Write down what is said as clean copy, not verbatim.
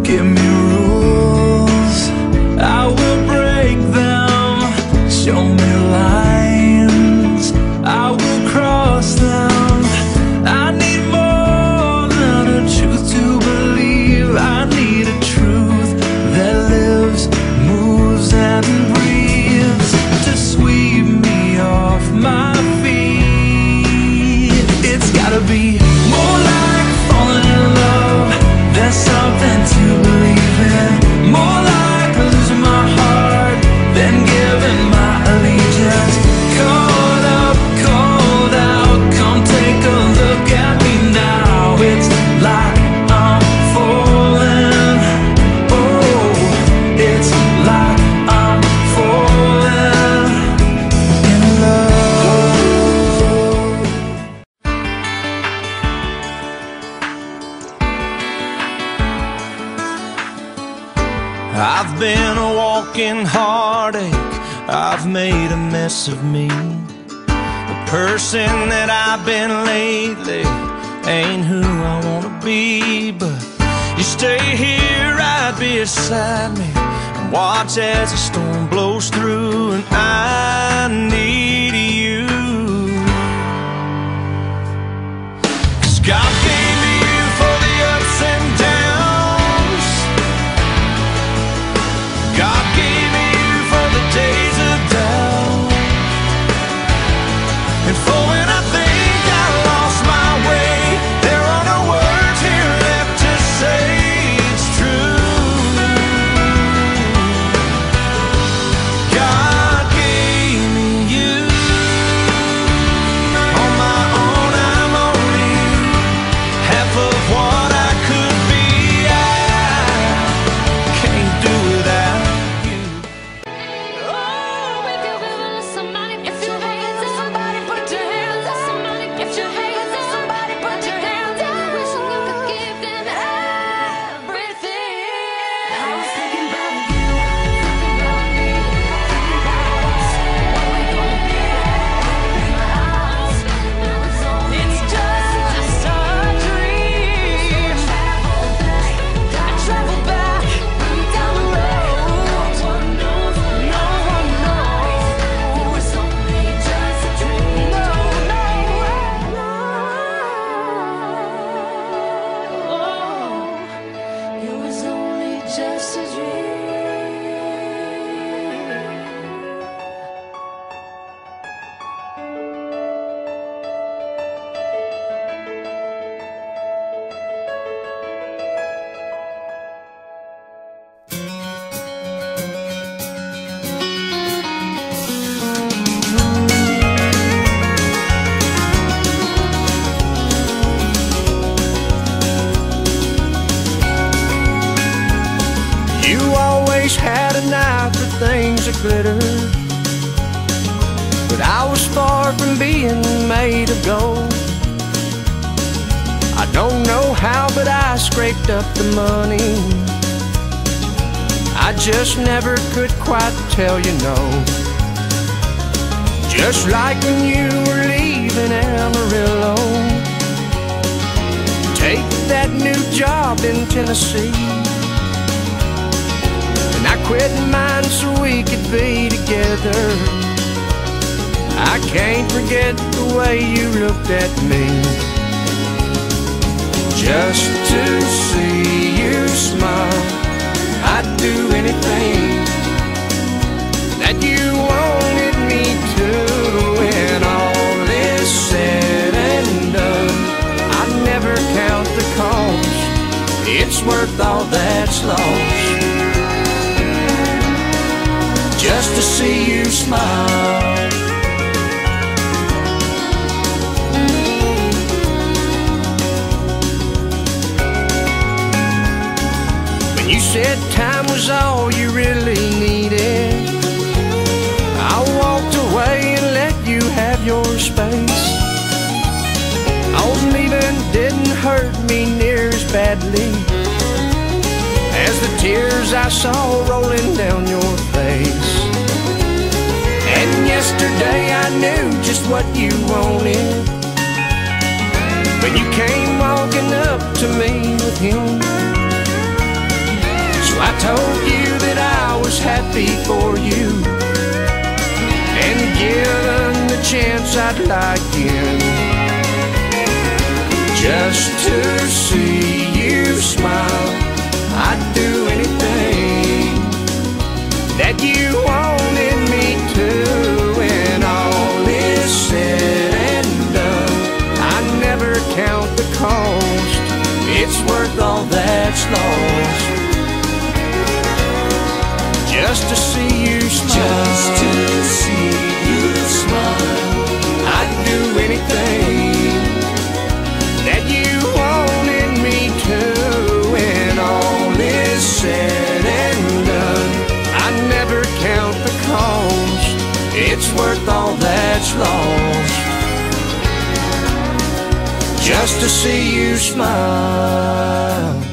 Give me rules, I will break them. Show me lines, I will cross them. I need more than a truth to believe. I need a truth that lives, moves, and breathes to sweep me off my feet. It's gotta be more like falling in love. There's something to believe in. More like losing my heart than giving my allegiance. Caught up, called out. Come take a look at me now. It's like I'm falling. Oh, it's like I'm falling in love. I've been a walking heartache. I've made a mess of me. The person that I've been lately ain't who I wanna be. But you stay here right beside me and watch as the storm blows through. And I need you, 'cause God gave me you for the ups and downs. God gave me you for the days of doubt, and for when I think I lost my way, there are no words here left to say it's true. God gave me you. On my own I'm only half of what I could be. I can't do without you. Oh, if you're feeling somebody, if your hands up, somebody put your hands up. Somebody, if your hands up, somebody put your hands up. Wishing you could give them everything. I was thinking about you, thinking about me, thinking about us, what we gonna be. In my eyes, it's just a dream. I travel back down the road. No one knows. It was only just a dream. No. It was only just a dream. You always had an eye for things that glitter, but I was far from being made of gold. I don't know how, but I scraped up the money. I just never could quite tell you no. Just like when you were leaving Amarillo, take that new job in Tennessee. And I quit mine so we could be together. I can't forget the way you looked at me. Just to see you smile, I'd do anything that you wanted me to. When all is said and done, I'd never count the cost. It's worth all that's lost, just to see you smile. When you said time was all you really needed, I walked away and let you have your space. Old leaving didn't hurt me near as badly as the tears I saw rolling down your face. And yesterday I knew just what you wanted when you came walking up to me with him. chance I'd like in, just to see you smile. I'd do anything that you wanted me to. When all is said and done, I never count the cost. It's worth all that's lost, just to see you smile. Just to see you smile. I'd do anything that you wanted me to. When all is said and done, I never count the cost. It's worth all that's lost, just to see you smile.